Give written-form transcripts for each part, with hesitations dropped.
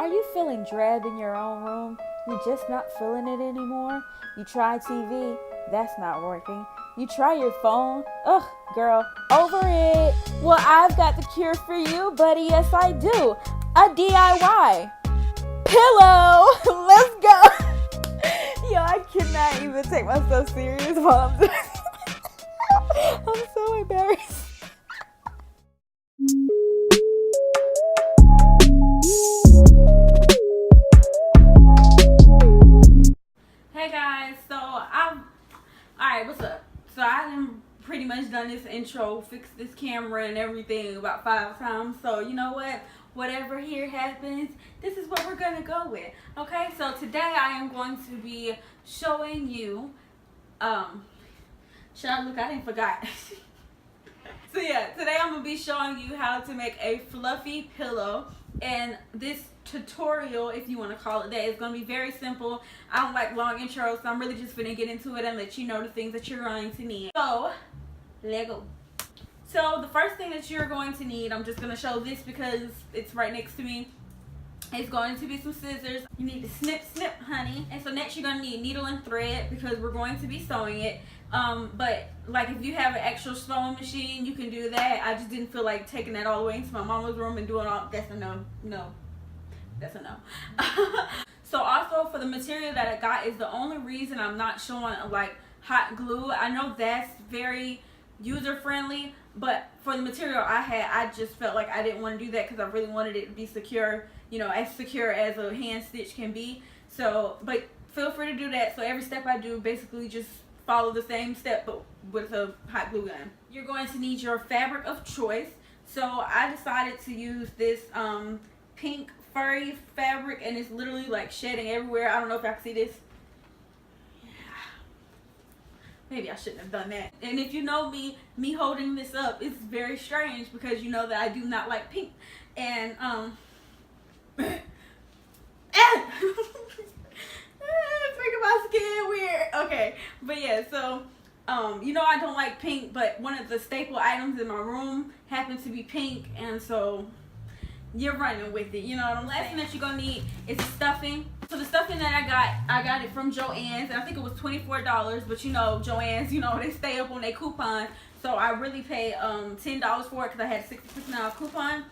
Are you feeling drab in your own room? You're just not feeling it anymore? You try TV, that's not working. You try your phone, ugh, girl, over it. Well, I've got the cure for you, buddy, yes I do. A DIY pillow. Let's go. Yo, I cannot even take myself serious while I'm doing it. I'm so embarrassed. Hey guys, alright, what's up? So I've pretty much done this intro, fixed this camera and everything about 5 times. So you know what? Whatever here happens, this is what we're gonna go with. Okay, so today I am going to be showing you, should I look? I didn't forgot. So yeah, today I'm gonna be showing you how to make a fluffy pillow, and this tutorial, if you want to call it that, is gonna be very simple. I don't like long intros, so I'm really just gonna get into it and let you know the things that you're going to need. So let's go. So the first thing that you're going to need, I'm just gonna show this because it's right next to me. It's going to be some scissors. You need to snip, honey. And so next you're gonna need needle and thread because we're going to be sewing it. But like if you have an actual sewing machine, you can do that. I just didn't feel like taking that all the way into my mama's room and doing all. That's a no. That's a no. So also for the material that I got is the only reason I'm not showing like hot glue. I know that's very user friendly, but for the material I had, I just felt like I didn't want to do that because I really wanted it to be secure, you know, as secure as a hand stitch can be. So, but feel free to do that. So every step I do, basically just follow the same step but with a hot glue gun. You're going to need your fabric of choice. So I decided to use this pink furry fabric, and it's literally like shedding everywhere. I don't know if I can see this. Maybe I shouldn't have done that. And if you know me holding this up, it's very strange because you know that I do not like pink. And it's making my skin weird. Okay, but yeah, so you know I don't like pink, but one of the staple items in my room happens to be pink, and so you're running with it, you know what I'm saying? Last thing that you're gonna need is stuffing. So the stuffing that I got it from Joann's, and I think it was $24, but you know, Joann's, you know, they stay up on their coupon. So I really paid $10 for it because I had a 60% off coupon.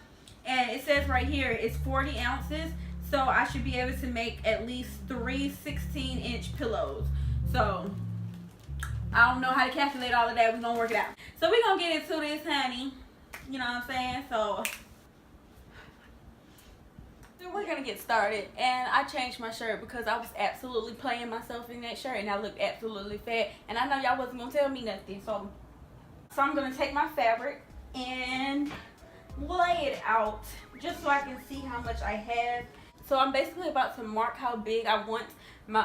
And it says right here, it's 40 ounces. So I should be able to make at least 3 16-inch pillows. So I don't know how to calculate all of that. We're gonna work it out. So we're gonna get into this, honey. You know what I'm saying? So we're gonna get started, and I changed my shirt because I was absolutely playing myself in that shirt and I looked absolutely fat, and I know y'all wasn't gonna tell me nothing. So I'm gonna take my fabric and lay it out just so I can see how much I have. So I'm basically about to mark how big I want my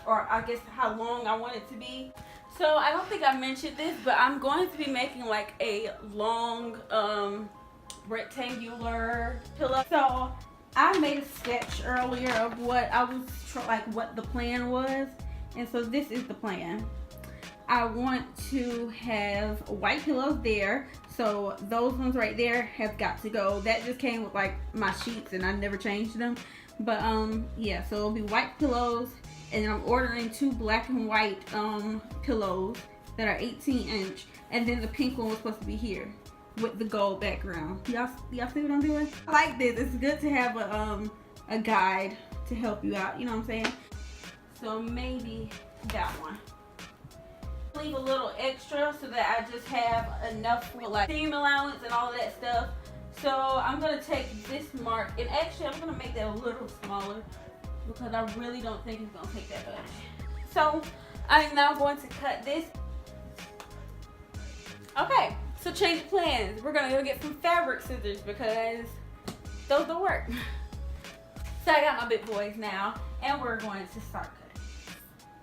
or I guess how long I want it to be. So I don't think I mentioned this, but I'm going to be making like a long rectangular pillow. So I made a sketch earlier of what I was what the plan was, and so this is the plan. I want to have white pillows there, so those ones right there have got to go. That just came with like my sheets and I never changed them, but yeah, so it'll be white pillows, and then I'm ordering 2 black and white pillows that are 18-inch, and then the pink one was supposed to be here with the gold background. Y'all see what I'm doing? I like this. It's good to have a guide to help you out, you know what I'm saying? So maybe that one. Leave a little extra so that I just have enough for like seam allowance and all of that stuff. So I'm gonna take this mark, and actually I'm gonna make that a little smaller because I really don't think it's gonna take that much. So I'm now going to cut this. Okay. So change of plans. We're gonna go get some fabric scissors because those don't work. So I got my big boys now, and we're going to start cutting.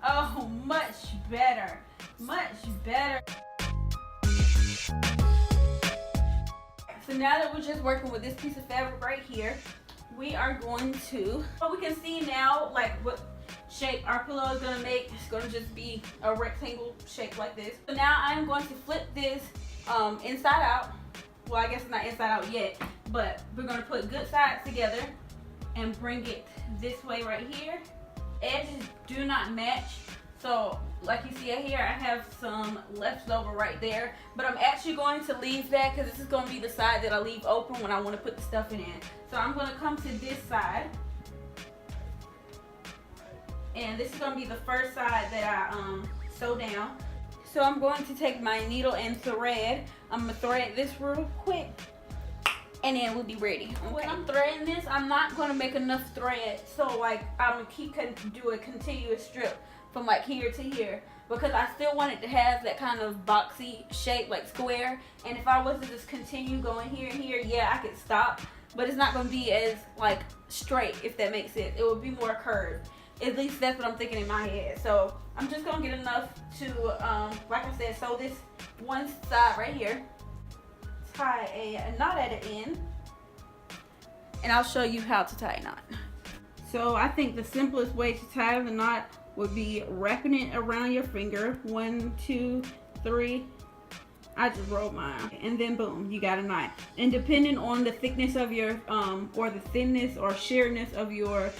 Oh, much better. Much better. So now that we're just working with this piece of fabric right here, we are going to, we can see now like what shape our pillow is gonna make. It's gonna just be a rectangle shape like this. So now I'm going to flip this inside out. Well, I guess it's not inside out yet, but we're gonna put good sides together and bring it this way right here. Edges do not match, so like you see here, I have some left over right there, but I'm actually going to leave that because this is going to be the side that I leave open when I want to put the stuffing in. So I'm going to come to this side, and this is going to be the first side that I sew down. So I'm going to take my needle and thread. I'm going to thread this real quick, and then we'll be ready. Okay. When I'm threading this, I'm not going to make enough thread, so like I'm going to do a continuous strip from like here to here, because I still want it to have that kind of boxy shape, like square. And if I was to just continue going here and here, yeah, I could stop, but it's not going to be as like straight, if that makes sense. It would be more curved. At least that's what I'm thinking in my head. So I'm just going to get enough to, like I said, sew this one side right here, tie a knot at the end, and I'll show you how to tie a knot. So I think the simplest way to tie the knot would be wrapping it around your finger. 1, 2, 3. I just rolled mine, and then boom, you got a knot. And depending on the thickness of your or the thinness or sheerness of your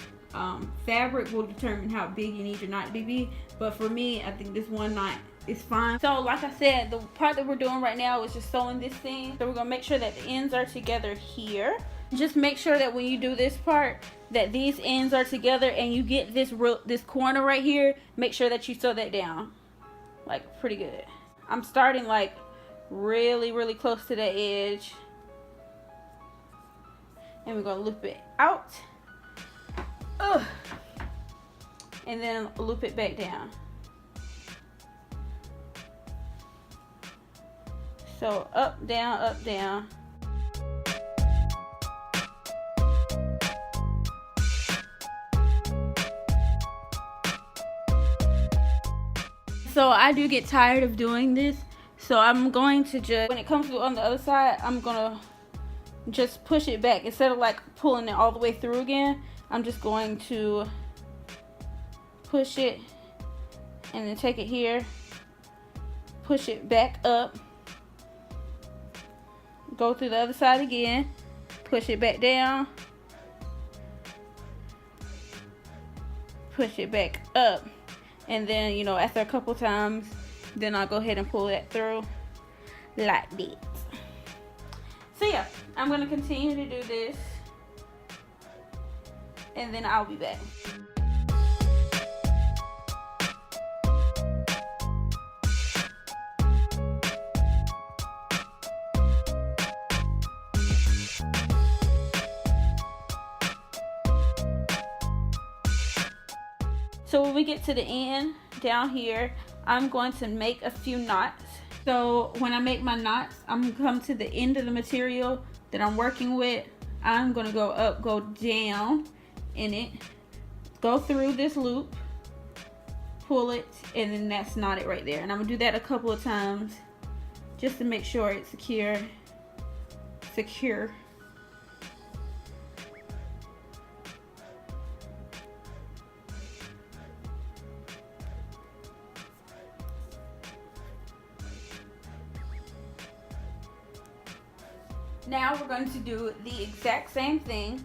fabric will determine how big you need your knot to be. But for me, I think this one knot is fine. So like I said, the part that we're doing right now is just sewing this thing. So we're gonna make sure that the ends are together here. Just make sure that when you do this part, that these ends are together, and you get this corner right here. Make sure that you sew that down like pretty good. I'm starting like really close to the edge, and we're gonna loop it out. And then loop it back down. So up, down, up, down. So I do get tired of doing this, so I'm going to just, when it comes to on the other side, I'm gonna just push it back. Instead of like pulling it all the way through again, I'm just going to push it and then take it here, push it back up, go through the other side again, push it back down, push it back up, and then, you know, after a couple times, then I'll go ahead and pull that through like this. So yeah, I'm going to continue to do this, and then I'll be back. So when we get to the end down here, I'm going to make a few knots. So when I make my knots, I'm going to come to the end of the material that I'm working with. I'm going to go up, go down in it, go through this loop, pull it, and then that's knotted right there. And I'm going to do that a couple of times just to make sure it's secure. Now we're going to do the exact same thing,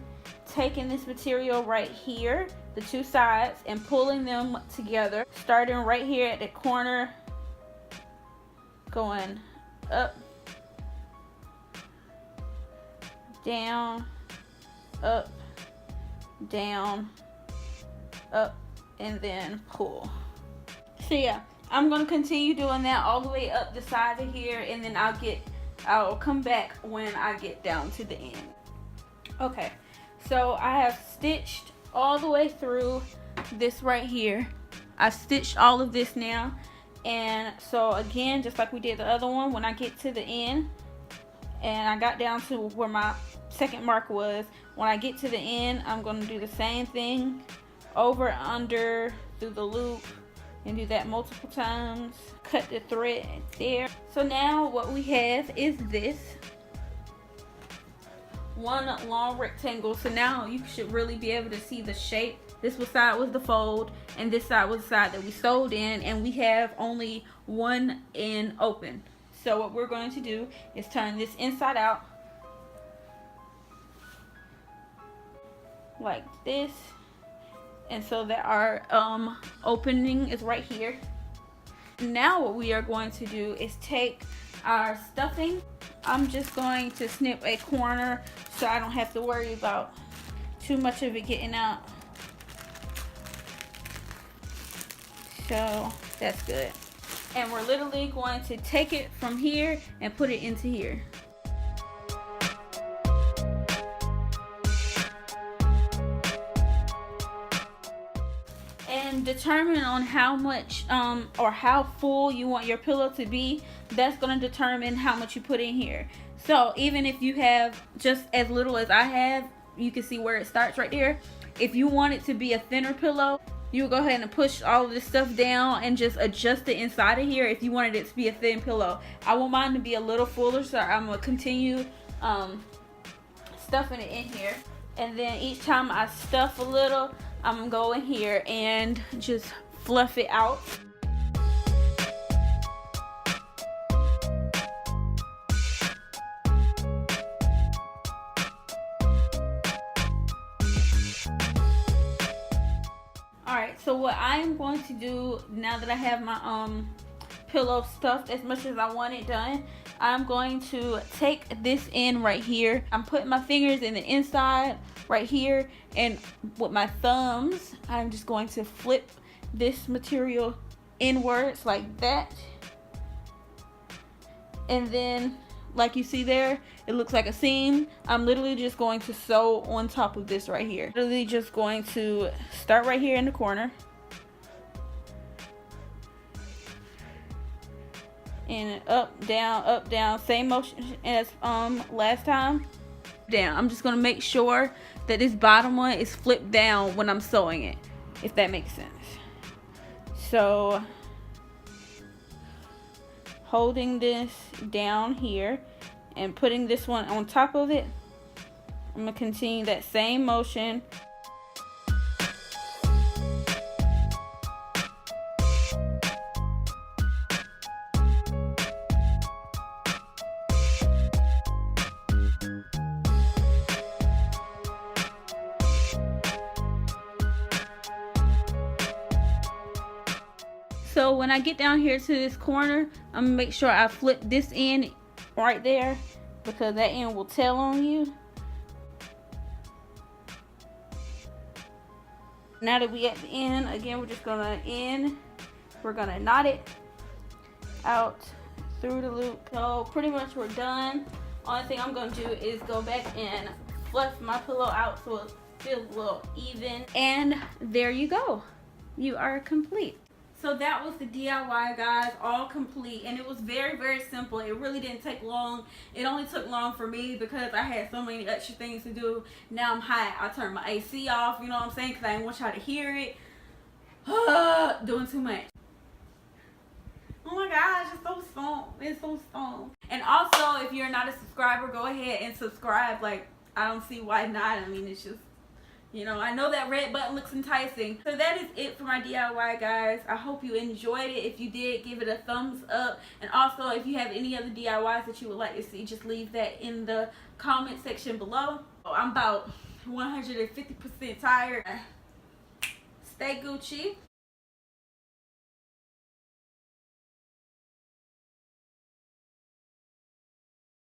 taking this material right here, the two sides, and pulling them together, starting right here at the corner, going up, down, up, down, up, and then pull. So yeah, I'm going to continue doing that all the way up the side of here, and then I'll come back when I get down to the end. Okay, so I have stitched all the way through this right here. I stitched all of this now, and so again, just like we did the other one, when I get to the end and I got down to where my second mark was, when I get to the end, I'm going to do the same thing, over, under, through the loop, and do that multiple times. Cut the thread there. So now what we have is this one long rectangle. So now you should really be able to see the shape. This side was the fold, and this side was the side that we sewed in, and we have only one end open. So what we're going to do is turn this inside out, like this, and so that our opening is right here. Now what we are going to do is take our stuffing. I'm just going to snip a corner so I don't have to worry about too much of it getting out. So that's good. And we're literally going to take it from here and put it into here. And determine on how much or how full you want your pillow to be. That's going to determine how much you put in here. So even if you have just as little as I have, you can see where it starts right there. If you want it to be a thinner pillow, you go ahead and push all of this stuff down and just adjust it inside of here if you wanted it to be a thin pillow. I want mine to be a little fuller, so I'm going to continue stuffing it in here. And then each time I stuff a little, I'm going to go in here and just fluff it out. Alright, so what I am going to do now that I have my pillow stuffed as much as I want it done, I'm going to take this in right here. I'm putting my fingers in the inside right here, and with my thumbs I'm just going to flip this material inwards like that, and then like you see there, it looks like a seam. I'm literally just going to sew on top of this right here. Literally just going to start right here in the corner and up down, same motion as last time. Down. I'm just gonna make sure that this bottom one is flipped down when I'm sewing it, if that makes sense. So holding this down here and putting this one on top of it, I'm gonna continue that same motion. So when I get down here to this corner, I'm gonna make sure I flip this in right there, because that end will tell on you. Now that we at the end, again, we're just gonna we're gonna knot it out through the loop. So pretty much we're done. Only thing I'm gonna do is go back and fluff my pillow out so it feels a little even. And there you go. You are complete. So that was the DIY, guys, all complete, and it was very, very simple. It really didn't take long. It only took long for me because I had so many extra things to do. Now I'm hot. I turned my AC off, you know what I'm saying, because I didn't want y'all to hear it. Doing too much. Oh my gosh, it's so strong. It's so strong. And also, if you're not a subscriber, go ahead and subscribe. Like, I don't see why not. I mean, it's just, you know, I know that red button looks enticing. So that is it for my DIY, guys. I hope you enjoyed it. If you did, give it a thumbs up. And also, if you have any other DIYs that you would like to see, just leave that in the comment section below. I'm about 150% tired. Stay Gucci.